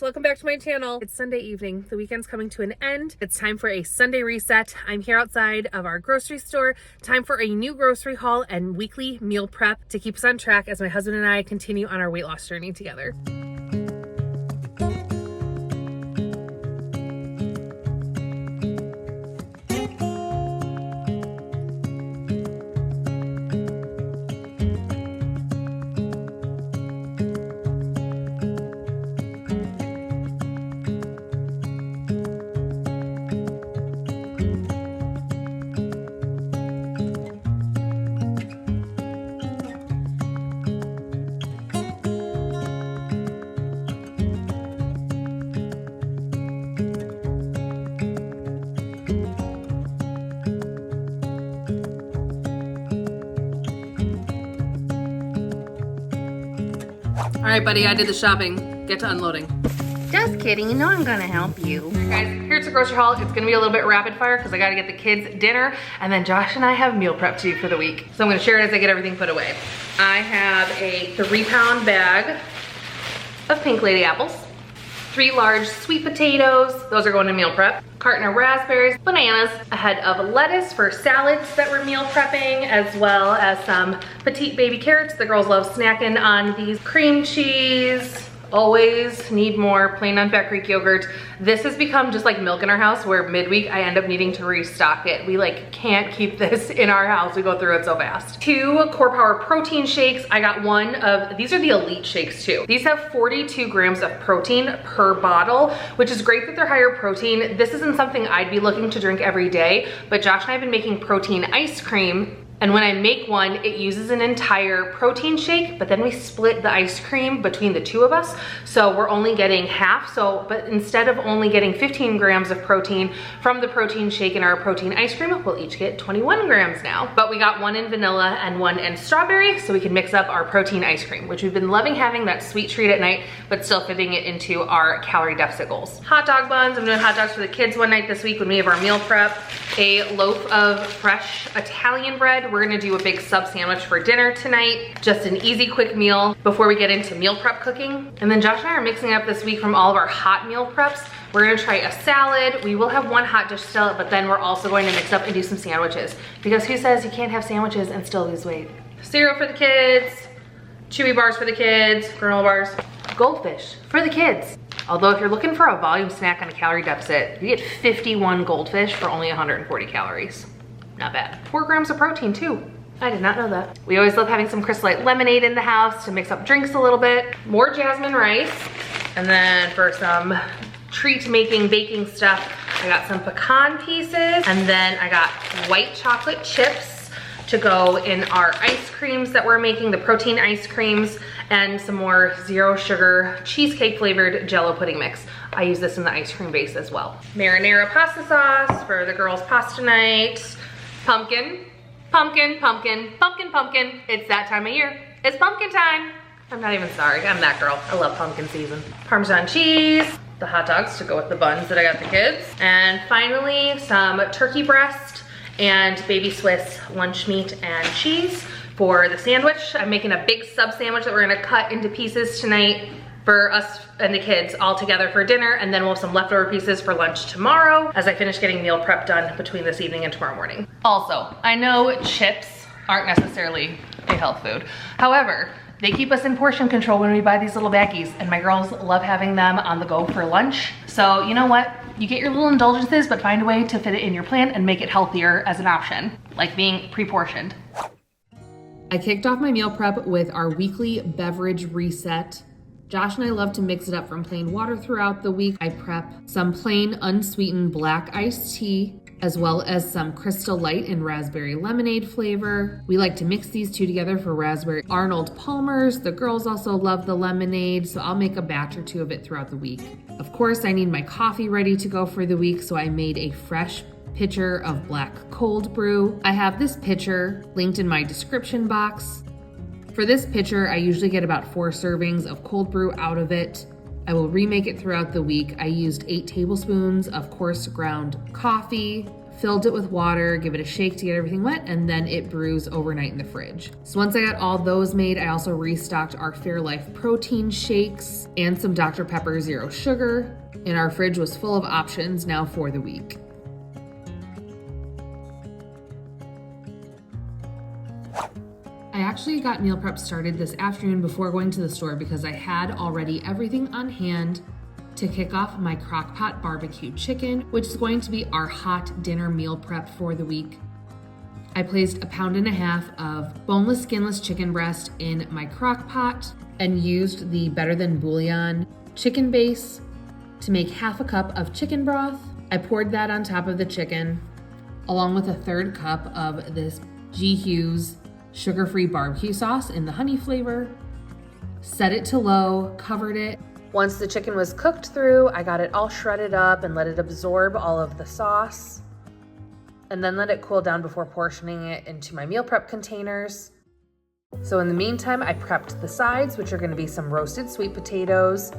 welcome back to my channel. It's Sunday evening. The weekend's coming to an end. It's time for a Sunday reset. I'm here outside of our grocery store. Time for a new grocery haul and weekly meal prep to keep us on track as my husband and I continue on our weight loss journey together. All right, buddy, I did the shopping. Get to unloading. Just kidding, you know I'm gonna help you. All right, guys, here's the grocery haul. It's gonna be a little bit rapid fire because I gotta get the kids dinner, and then Josh and I have meal prep to do for the week. So I'm gonna share it as I get everything put away. I have a 3-pound bag of pink lady apples, 3 large sweet potatoes, those are going to meal prep, carton of raspberries, bananas, a head of lettuce for salads that we're meal prepping, as well as some petite baby carrots. The girls love snacking on these. Cream cheese, always need more plain Nonfat Greek yogurt. This has become just like milk in our house where midweek I end up needing to restock it. We like can't keep this in our house. We go through it so fast. 2 Core Power protein shakes. I got one of, these are the elite shakes too. These have 42 grams of protein per bottle, which is great that they're higher protein. This isn't something I'd be looking to drink every day, but Josh and I have been making protein ice cream. And when I make one, it uses an entire protein shake, but then we split the ice cream between the 2 of us. So we're only getting half. But instead of only getting 15 grams of protein from the protein shake and our protein ice cream, we'll each get 21 grams now. But we got one in vanilla and one in strawberry, so we can mix up our protein ice cream, which we've been loving having, that sweet treat at night, but still fitting it into our calorie deficit goals. Hot dog buns. I'm doing hot dogs for the kids one night this week when we have our meal prep. A loaf of fresh Italian bread. We're gonna do a big sub sandwich for dinner tonight. Just an easy, quick meal before we get into meal prep cooking. And then Josh and I are mixing up this week from all of our hot meal preps. We're gonna try a salad. We will have one hot dish still, but then we're also going to mix up and do some sandwiches. Because who says you can't have sandwiches and still lose weight? Cereal for the kids, chewy bars for the kids, granola bars, goldfish for the kids. Although if you're looking for a volume snack on a calorie deficit, you get 51 goldfish for only 140 calories. Not bad. 4 grams of protein too. I did not know that. We always love having some Crystal Light lemonade in the house to mix up drinks a little bit. More jasmine rice. And then for some treat making, baking stuff, I got some pecan pieces. And then I got white chocolate chips to go in our ice creams that we're making, the protein ice creams, and some more 0 sugar cheesecake flavored Jello pudding mix. I use this in the ice cream base as well. Marinara pasta sauce for the girls' pasta night. Pumpkin, pumpkin, pumpkin, pumpkin, pumpkin. It's that time of year. It's pumpkin time. I'm not even sorry, I'm that girl. I love pumpkin season. Parmesan cheese, the hot dogs to go with the buns that I got the kids. And finally, some turkey breast and baby Swiss lunch meat and cheese for the sandwich. I'm making a big sub sandwich that we're gonna cut into pieces tonight for us and the kids all together for dinner, and then we'll have some leftover pieces for lunch tomorrow as I finish getting meal prep done between this evening and tomorrow morning. Also, I know chips aren't necessarily a health food. However, they keep us in portion control when we buy these little baggies, and my girls love having them on the go for lunch. So you know what? You get your little indulgences, but find a way to fit it in your plan and make it healthier as an option, like being pre-portioned. I kicked off my meal prep with our weekly beverage reset. Josh and I love to mix it up from plain water throughout the week. I prep some plain unsweetened black iced tea, as well as some Crystal Light and raspberry lemonade flavor. We like to mix these 2 together for raspberry Arnold Palmer's. The girls also love the lemonade, so I'll make a batch or 2 of it throughout the week. Of course, I need my coffee ready to go for the week, so I made a fresh pitcher of black cold brew. I have this pitcher linked in my description box. For this pitcher, I usually get about 4 servings of cold brew out of it. I will remake it throughout the week. I used 8 tablespoons of coarse ground coffee, filled it with water, give it a shake to get everything wet, and then it brews overnight in the fridge. So once I got all those made, I also restocked our Fairlife protein shakes and some Dr. Pepper Zero Sugar, and our fridge was full of options now for the week. I actually got meal prep started this afternoon before going to the store because I had already everything on hand to kick off my crock-pot barbecue chicken, which is going to be our hot dinner meal prep for the week. I placed 1.5 pounds of boneless, skinless chicken breast in my crock pot and used the Better Than Bouillon chicken base to make 1/2 cup of chicken broth. I poured that on top of the chicken, along with 1/3 cup of this G. Hughes sugar-free barbecue sauce in the honey flavor. Set it to low, covered it. Once the chicken was cooked through, I got it all shredded up and let it absorb all of the sauce, and then let it cool down before portioning it into my meal prep containers. So in the meantime, I prepped the sides, which are going to be some roasted sweet potatoes.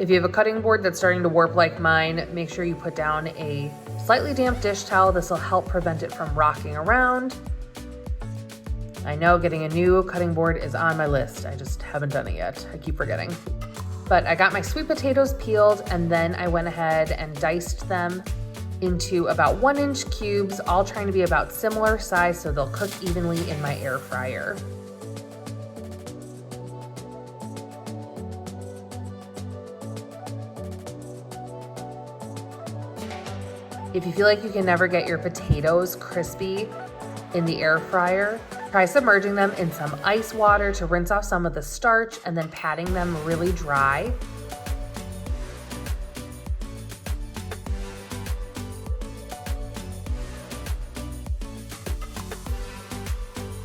If you have a cutting board that's starting to warp like mine, make sure you put down a slightly damp dish towel. This will help prevent it from rocking around. I know getting a new cutting board is on my list. I just haven't done it yet. I keep forgetting. But I got my sweet potatoes peeled, and then I went ahead and diced them into about 1-inch cubes, all trying to be about similar size so they'll cook evenly in my air fryer. If you feel like you can never get your potatoes crispy in the air fryer, try submerging them in some ice water to rinse off some of the starch and then patting them really dry.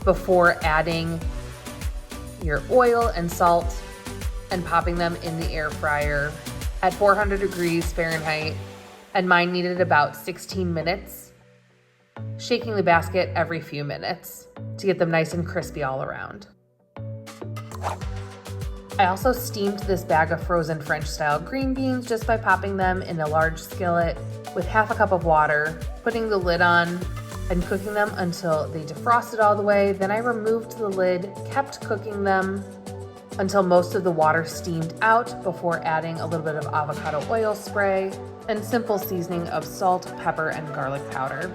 Before adding your oil and salt and popping them in the air fryer at 400 degrees Fahrenheit, and mine needed about 16 minutes, shaking the basket every few minutes to get them nice and crispy all around. I also steamed this bag of frozen French-style green beans just by popping them in a large skillet with 1/2 cup of water, putting the lid on, and cooking them until they defrosted all the way. Then I removed the lid, kept cooking them until most of the water steamed out before adding a little bit of avocado oil spray and simple seasoning of salt, pepper, and garlic powder.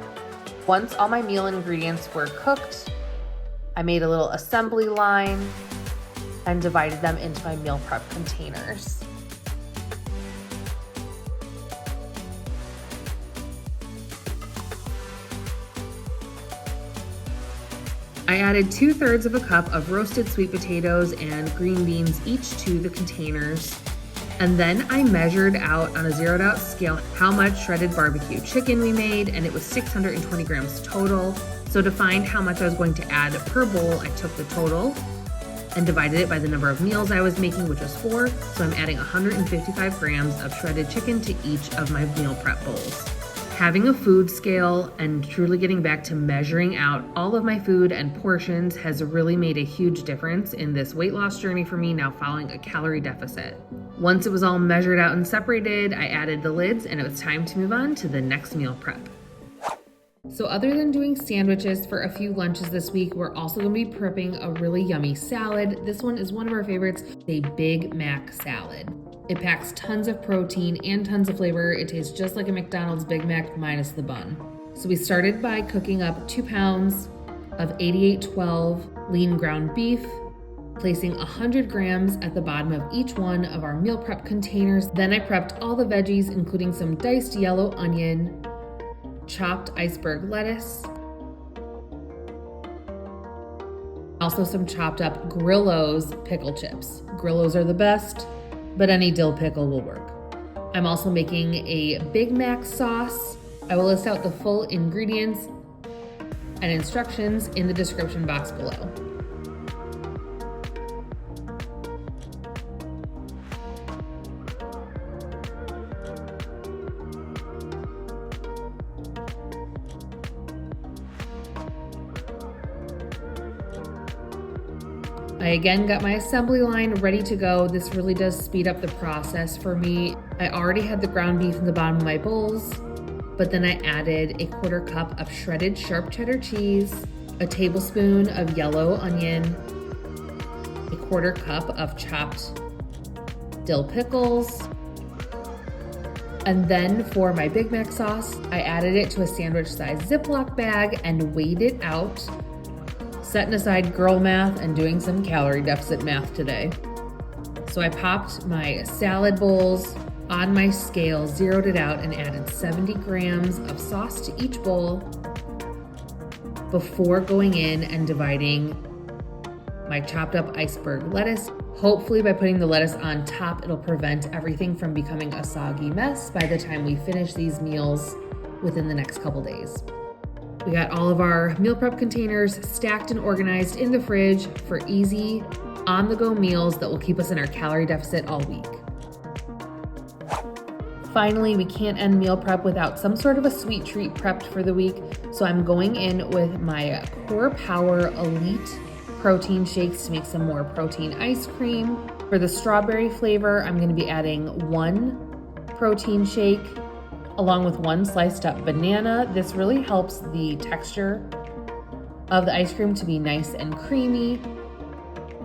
Once all my meal ingredients were cooked, I made a little assembly line and divided them into my meal prep containers. I added 2/3 of a cup of roasted sweet potatoes and green beans each to the containers. And then I measured out on a zeroed out scale how much shredded barbecue chicken we made, and it was 620 grams total. So to find how much I was going to add per bowl, I took the total and divided it by the number of meals I was making, which was 4. So I'm adding 155 grams of shredded chicken to each of my meal prep bowls. Having a food scale and truly getting back to measuring out all of my food and portions has really made a huge difference in this weight loss journey for me now following a calorie deficit. Once it was all measured out and separated, I added the lids and it was time to move on to the next meal prep. So other than doing sandwiches for a few lunches this week, we're also going to be prepping a really yummy salad. This one is one of our favorites, a Big Mac salad. It packs tons of protein and tons of flavor. It tastes just like a McDonald's Big Mac minus the bun. So we started by cooking up 2 pounds of 8812 lean ground beef, placing 100 grams at the bottom of each one of our meal prep containers. Then I prepped all the veggies, including some diced yellow onion, chopped iceberg lettuce, also some chopped up Grillo's pickle chips. Grillo's are the best, but any dill pickle will work. I'm also making a Big Mac sauce. I will list out the full ingredients and instructions in the description box below. I again got my assembly line ready to go. This really does speed up the process for me. I already had the ground beef in the bottom of my bowls, but then I added a 1/4 cup of shredded sharp cheddar cheese, a tablespoon of yellow onion, a 1/4 cup of chopped dill pickles, and then for my Big Mac sauce, I added it to a sandwich-sized Ziploc bag and weighed it out, setting aside girl math and doing some calorie deficit math today. So I popped my salad bowls on my scale, zeroed it out, and added 70 grams of sauce to each bowl before going in and dividing my chopped up iceberg lettuce. Hopefully by putting the lettuce on top, it'll prevent everything from becoming a soggy mess by the time we finish these meals within the next couple days. We got all of our meal prep containers stacked and organized in the fridge for easy on-the-go meals that will keep us in our calorie deficit all week. Finally, we can't end meal prep without some sort of a sweet treat prepped for the week, so I'm going in with my Core Power Elite protein shakes to make some more protein ice cream. For the strawberry flavor, I'm gonna be adding 1 protein shake along with 1 sliced up banana. This really helps the texture of the ice cream to be nice and creamy.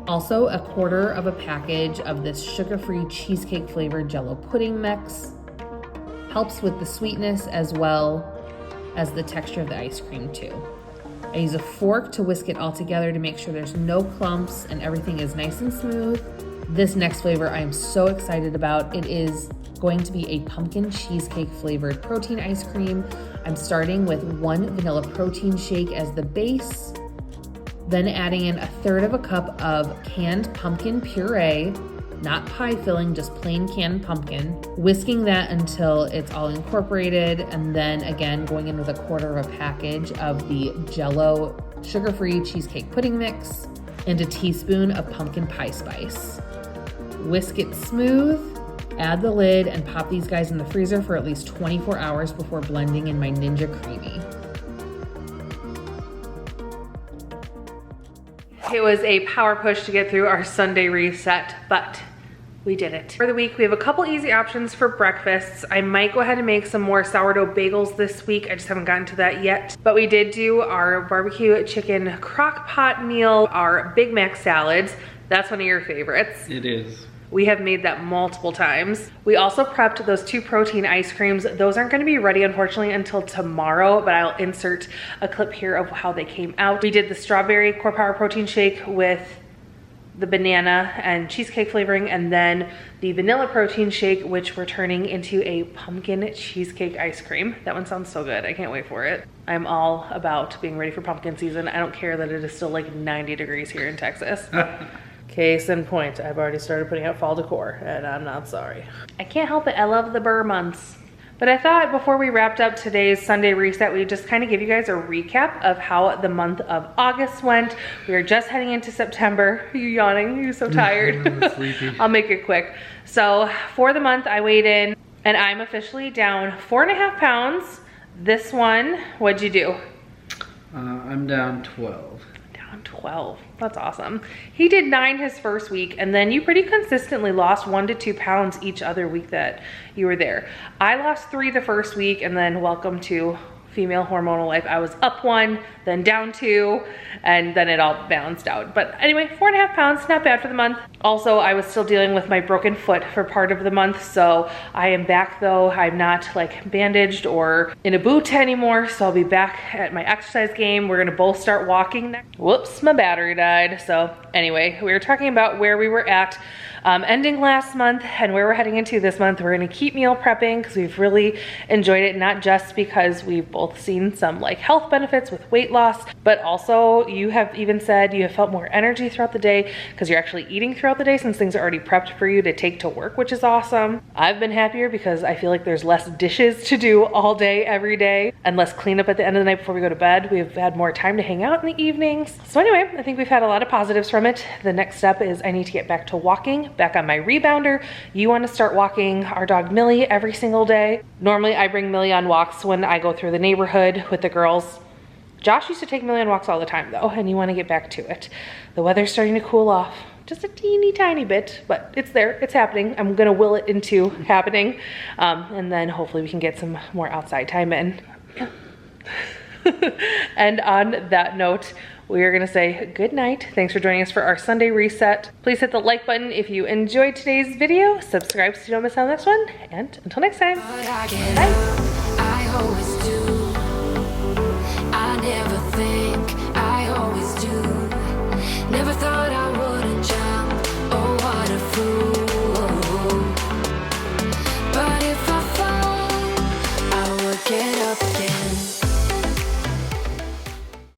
Also, a 1/4 of a package of this sugar-free cheesecake flavored Jell-O pudding mix. Helps with the sweetness as well as the texture of the ice cream too. I use a fork to whisk it all together to make sure there's no clumps and everything is nice and smooth. This next flavor I am so excited about. It is going to be a pumpkin cheesecake flavored protein ice cream. I'm starting with 1 vanilla protein shake as the base, then adding in 1/3 of a cup of canned pumpkin puree, not pie filling, just plain canned pumpkin, whisking that until it's all incorporated, and then again going in with 1/4 of a package of the Jell-O sugar-free cheesecake pudding mix and a teaspoon of pumpkin pie spice. Whisk it smooth, add the lid, and pop these guys in the freezer for at least 24 hours before blending in my Ninja Creami. It was a power push to get through our Sunday reset, but we did it. For the week, we have a couple easy options for breakfasts. I might go ahead and make some more sourdough bagels this week. I just haven't gotten to that yet. But we did do our barbecue chicken crock pot meal, our Big Mac salads. That's one of your favorites. It is. We have made that multiple times. We also prepped those 2 protein ice creams. Those aren't gonna be ready, unfortunately, until tomorrow, but I'll insert a clip here of how they came out. We did the strawberry Core Power protein shake with the banana and cheesecake flavoring, and then the vanilla protein shake, which we're turning into a pumpkin cheesecake ice cream. That one sounds so good. I can't wait for it. I'm all about being ready for pumpkin season. I don't care that it is still like 90 degrees here in Texas. Case in point, I've already started putting out fall decor, and I'm not sorry. I can't help it, I love the burr months. But I thought before we wrapped up today's Sunday reset, we'd just kind of give you guys a recap of how the month of August went. We are just heading into September. Are you yawning? You're so tired. Sleepy. I'll make it quick. So for the month, I weighed in, and I'm officially down 4.5 pounds. This one, what'd you do? I'm down 12. 12. That's awesome. He did 9 his first week, and then you pretty consistently lost 1 to 2 pounds each other week that you were there. I lost 3 the first week, and then welcome to female hormonal life. I was up 1, then down 2, and then it all balanced out. But anyway, 4.5 pounds, not bad for the month. Also, I was still dealing with my broken foot for part of the month, so I am back though. I'm not like bandaged or in a boot anymore, so I'll be back at my exercise game. We're gonna both start walking next. Whoops, my battery died. So anyway, we were talking about where we were at ending last month and where we're heading into this month. We're gonna keep meal prepping because we've really enjoyed it, not just because we've both seen some like health benefits with weight loss, but also you have even said you have felt more energy throughout the day because you're actually eating throughout the day since things are already prepped for you to take to work, which is awesome. I've been happier because I feel like there's less dishes to do all day, every day, and less cleanup at the end of the night before we go to bed. We've had more time to hang out in the evenings. So anyway, I think we've had a lot of positives from it. The next step is I need to get back to walking, back on my rebounder. You want to start walking our dog Millie every single day. Normally I bring Millie on walks when I go through the neighborhood with the girls. Josh used to take Millie on walks all the time though, and you want to get back to it. The weather's starting to cool off. just a teeny tiny bit, but it's there, it's happening. I'm gonna will it into happening. And then hopefully we can get some more outside time in. Yeah. And on that note, we are gonna say good night. Thanks for joining us for our Sunday reset. Please hit the like button if you enjoyed today's video. Subscribe so you don't miss out on the next one. And until next time, bye. I always do.